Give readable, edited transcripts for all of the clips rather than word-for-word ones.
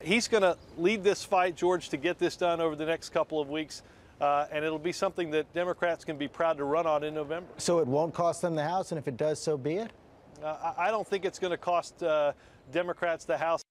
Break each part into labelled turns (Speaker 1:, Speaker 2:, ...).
Speaker 1: He's going to lead this fight, George, to get this done over the next couple of weeks. And it'll be something that Democrats can be proud to run on in November.
Speaker 2: So it won't cost them the House, and if it does, so be it?
Speaker 1: I don't think it's going to cost Democrats the House.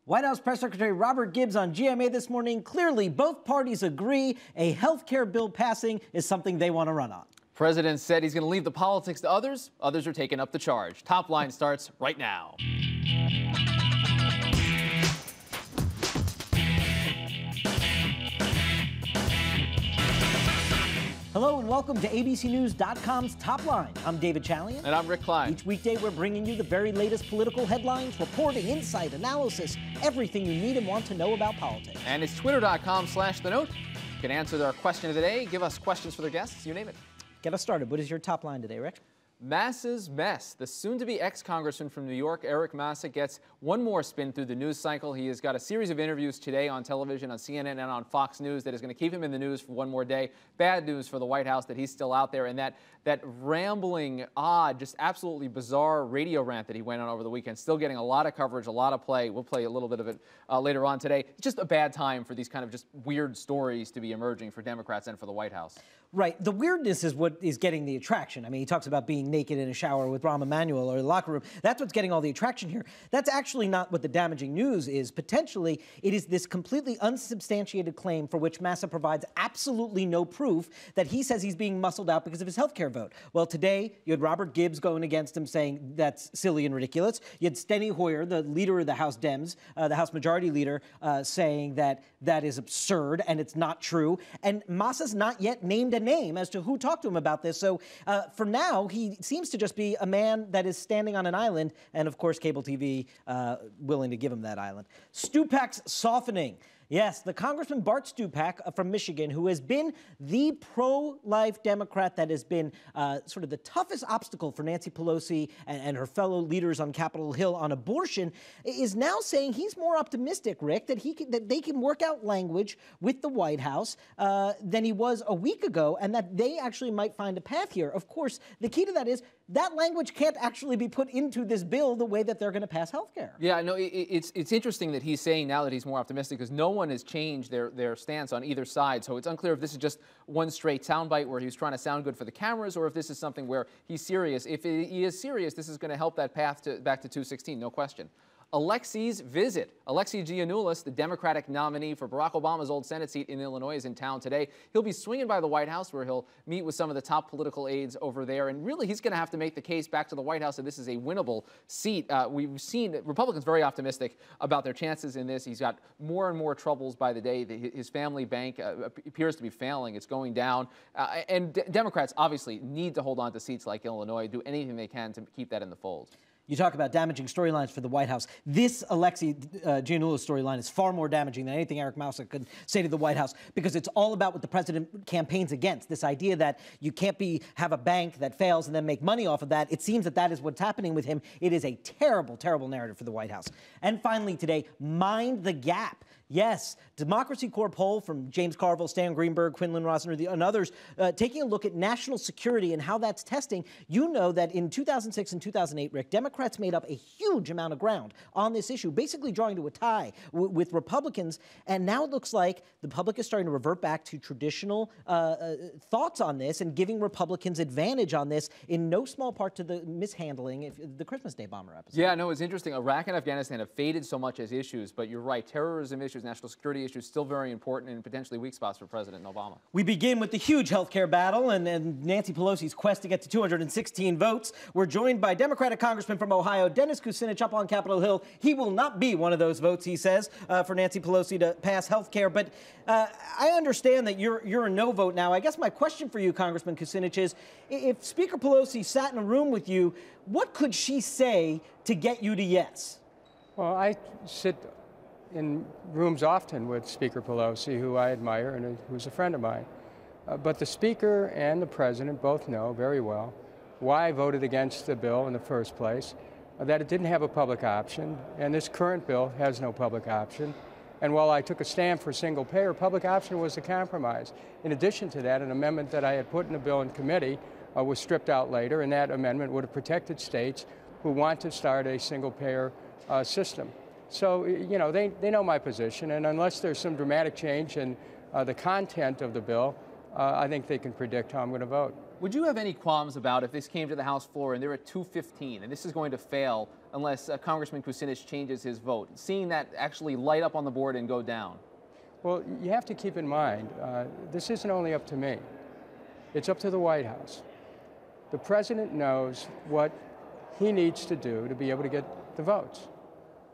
Speaker 3: White House Press Secretary Robert Gibbs on GMA this morning. Clearly, both parties agree a health care bill passing is something they want to run on.
Speaker 4: President said he's going to leave the politics to others. Others are taking up the charge. Top Line starts right now.
Speaker 3: Hello and welcome to ABCNews.com's Top Line. I'm David Chalian.
Speaker 4: And I'm Rick Klein.
Speaker 3: Each weekday, we're bringing you the very latest political headlines, reporting, insight, analysis, everything you need and want to know about politics.
Speaker 4: And it's twitter.com/thenote. You can answer our question of the day, give us questions for the guests, you name it.
Speaker 3: Get us started. What is your top line today, Rick?
Speaker 4: Massa's mess. The soon-to-be ex-congressman from New York, Eric Massa, gets one more spin through the news cycle. He has got a series of interviews today on television, on CNN and on Fox News that is going to keep him in the news for one more day. Bad news for the White House that he's still out there, and that rambling, odd, just absolutely bizarre radio rant that he went on over the weekend, still getting a lot of coverage, a lot of play. We'll play a little bit of it later on today. It's just a bad time for these kind of just weird stories to be emerging for Democrats and for the White House.
Speaker 3: Right. The weirdness is what is getting the attraction. I mean, he talks about being naked in a shower with Rahm Emanuel or the locker room. That's what's getting all the attraction here. That's actually not what the damaging news is. Potentially, it is this completely unsubstantiated claim for which Massa provides absolutely no proof that he says he's being muscled out because of his health care vote. Well, today, you had Robert Gibbs going against him saying that's silly and ridiculous. You had Steny Hoyer, the leader of the House Dems, the House Majority Leader, saying that that is absurd and it's not true. And Massa's not yet named a name as to who talked to him about this. So for now, he seems to just be a man that is standing on an island, and of course, cable TV willing to give him that island. Stupak's softening. Yes, the Congressman Bart Stupak from Michigan, who has been the pro-life Democrat that has been sort of the toughest obstacle for Nancy Pelosi and her fellow leaders on Capitol Hill on abortion, is now saying he's more optimistic, Rick, that they can work out language with the White House than he was a week ago, and that they actually might find a path here. Of course, the key to that is that language can't actually be put into this bill the way that they're going to pass health care.
Speaker 4: Yeah, no, it's interesting that he's saying now that he's more optimistic, because no one has changed their stance on either side. So it's unclear if this is just one straight soundbite where he's trying to sound good for the cameras, or if this is something where he's serious. If he is serious, this is going to help that path back to 216, no question. Alexi's visit. Alexi Giannoulis, the Democratic nominee for Barack Obama's old Senate seat in Illinois, is in town today. He'll be swinging by the White House, where he'll meet with some of the top political aides over there. And really, he's going to have to make the case back to the White House that this is a winnable seat. We've seen Republicans very optimistic about their chances in this. He's got more and more troubles by the day. His family bank appears to be failing. It's going down. And Democrats obviously need to hold on to seats like Illinois, do anything they can to keep that in the fold.
Speaker 3: You talk about damaging storylines for the White House. This Alexi Giannoulis storyline is far more damaging than anything Eric Massa could say to the White House, because it's all about what the president campaigns against, this idea that you can't have a bank that fails and then make money off of that. It seems that that is what's happening with him. It is a terrible, terrible narrative for the White House. And finally today, mind the gap. Yes, Democracy Corps poll from James Carville, Stan Greenberg, Quinlan Rosner, and others, taking a look at national security and how that's testing. You know that in 2006 and 2008, Rick, Democrats made up a huge amount of ground on this issue, basically drawing to a tie with Republicans. And now it looks like the public is starting to revert back to traditional thoughts on this and giving Republicans advantage on this, in no small part to the mishandling of the Christmas Day bomber episode.
Speaker 4: Yeah, no, it's interesting. Iraq and Afghanistan have faded so much as issues, but you're right. Terrorism issues, national security issues, still very important and potentially weak spots for President Obama.
Speaker 3: We begin with the huge healthcare battle and Nancy Pelosi's quest to get to 216 votes. We're joined by Democratic Congressman from Ohio, Dennis Kucinich, up on Capitol Hill. He will not be one of those votes, he says, for Nancy Pelosi to pass healthcare. But I understand that you're a no vote now. I guess my question for you, Congressman Kucinich, is if Speaker Pelosi sat in a room with you, what could she say to get you to yes?
Speaker 5: Well, I sit in rooms often with Speaker Pelosi, who I admire and who's a friend of mine. But the Speaker and the President both know very well why I voted against the bill in the first place, that it didn't have a public option, and this current bill has no public option. And while I took a stand for single payer, public option was a compromise. In addition to that, an amendment that I had put in the bill in committee was stripped out later, and that amendment would have protected states who want to start a single payer system. So, you know, they know my position, and unless there's some dramatic change in the content of the bill, I think they can predict how I'm going to vote.
Speaker 4: Would you have any qualms about if this came to the House floor and they're at 215 and this is going to fail unless Congressman Kucinich changes his vote, seeing that actually light up on the board and go down?
Speaker 5: Well, you have to keep in mind, this isn't only up to me. It's up to the White House. The president knows what he needs to do to be able to get the votes.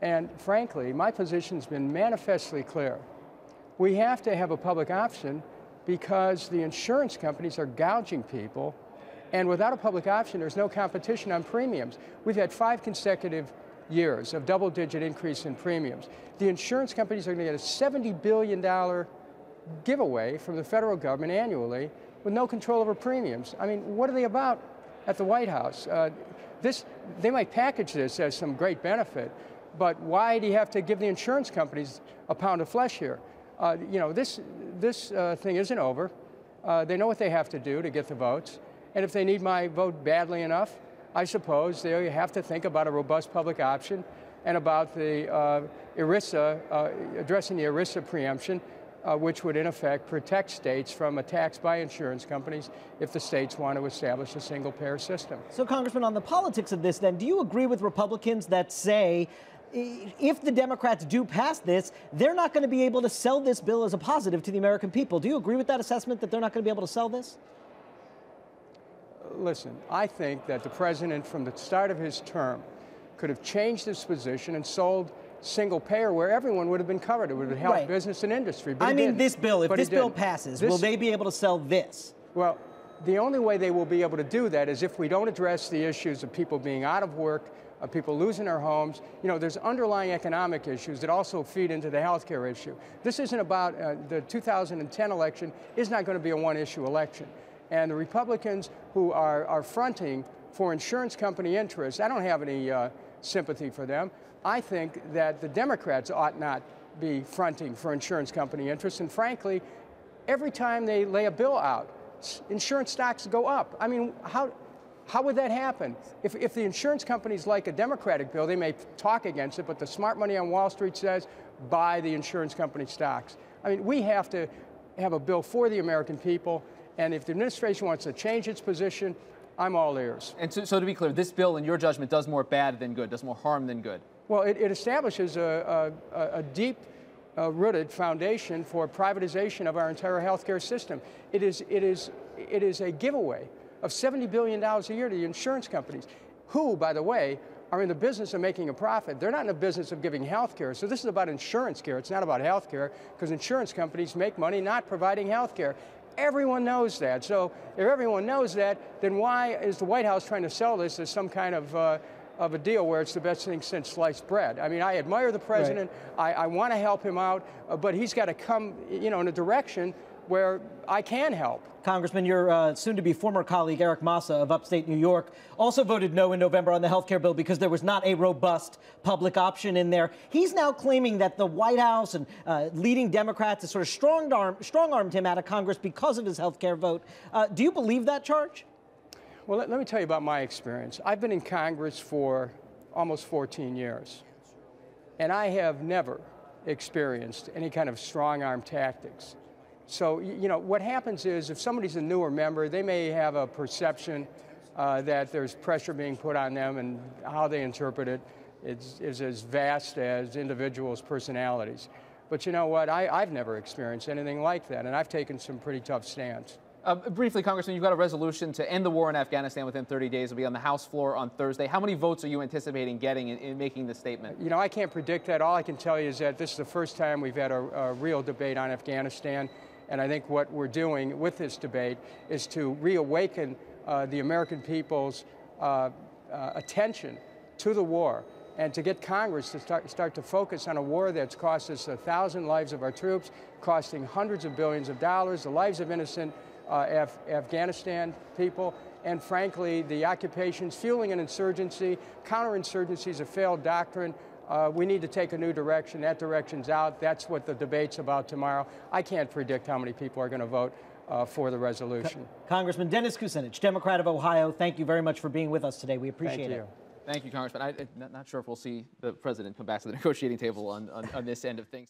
Speaker 5: And frankly, my position's been manifestly clear. We have to have a public option because the insurance companies are gouging people, and without a public option, there's no competition on premiums. We've had 5 consecutive years of double-digit increase in premiums. The insurance companies are going to get a $70 billion giveaway from the federal government annually with no control over premiums. I mean, what are they about at the White House? They might package this as some great benefit, but why do you have to give the insurance companies a pound of flesh here? You know, this thing isn't over. They know what they have to do to get the votes. And if they need my vote badly enough, I suppose they have to think about a robust public option and about the ERISA, addressing the ERISA preemption, which would in effect protect states from attacks by insurance companies if the states want to establish a single-payer system.
Speaker 3: So, Congressman, on the politics of this then, do you agree with Republicans that say if the Democrats do pass this, they're not going to be able to sell this bill as a positive to the American people? Do you agree with that assessment, that they're not going to be able to sell this?
Speaker 5: Listen, I think that the president, from the start of his term, could have changed his position and sold single payer where everyone would have been covered. It would have helped business and industry. But
Speaker 3: I mean, this bill, if this bill passes, will they be able to sell this?
Speaker 5: Well, the only way they will be able to do that is if we don't address the issues of people being out of work, of people losing their homes. You know, there's underlying economic issues that also feed into the health care issue. This isn't about the 2010 election is not going to be a one-issue election. And the Republicans who are fronting for insurance company interests, I don't have any sympathy for them. I think that the Democrats ought not be fronting for insurance company interests. And frankly, every time they lay a bill out, insurance stocks go up. I mean, how would that happen? If the insurance companies like a Democratic bill, they may talk against it, but the smart money on Wall Street says, buy the insurance company stocks. I mean, we have to have a bill for the American people, and if the administration wants to change its position, I'm all ears.
Speaker 4: And so to be clear, this bill, in your judgment, does more bad than good, does more harm than good?
Speaker 5: Well, it establishes a deep-rooted foundation for privatization of our entire healthcare system. It is a giveaway of $70 billion a year to the insurance companies, who, by the way, are in the business of making a profit. They're not in the business of giving health care. So this is about insurance care. It's not about health care, because insurance companies make money not providing health care. Everyone knows that. So if everyone knows that, then why is the White House trying to sell this as some kind of a deal where it's the best thing since sliced bread? I mean, I admire the president. Right. I want to help him out, but he's got to come, you know, in a direction where I can help.
Speaker 3: Congressman, your soon-to-be former colleague, Eric Massa of upstate New York, also voted no in November on the health care bill because there was not a robust public option in there. He's now claiming that the White House and leading Democrats have sort of strong-armed him out of Congress because of his health care vote. Do you believe that charge?
Speaker 5: Well, let me tell you about my experience. I've been in Congress for almost 14 years, and I have never experienced any kind of strong-arm tactics. So, you know, what happens is if somebody's a newer member, they may have a perception that there's pressure being put on them, and how they interpret it is as vast as individuals' personalities. But you know what? I've never experienced anything like that, and I've taken some pretty tough stands.
Speaker 4: Briefly, Congressman, you've got a resolution to end the war in Afghanistan within 30 days. It'll be on the House floor on Thursday. How many votes are you anticipating getting in making this statement? You
Speaker 5: know, I can't predict that. All I can tell you is that this is the first time we've had a real debate on Afghanistan. And I think what we're doing with this debate is to reawaken the American people's attention to the war, and to get Congress to start to focus on a war that's cost us 1,000 lives of our troops, costing hundreds of billions of dollars, the lives of innocent Afghanistan people, and frankly, the occupations fueling an insurgency. Counterinsurgency is a failed doctrine. We need to take a new direction. That direction's out. That's what the debate's about tomorrow. I can't predict how many people are going to vote for the resolution.
Speaker 3: Congressman Dennis Kucinich, Democrat of Ohio, thank you very much for being with us today. We appreciate it.
Speaker 5: Thank you.
Speaker 4: Thank you, Congressman. I'm not sure if we'll see the president come back to the negotiating table on this end of things.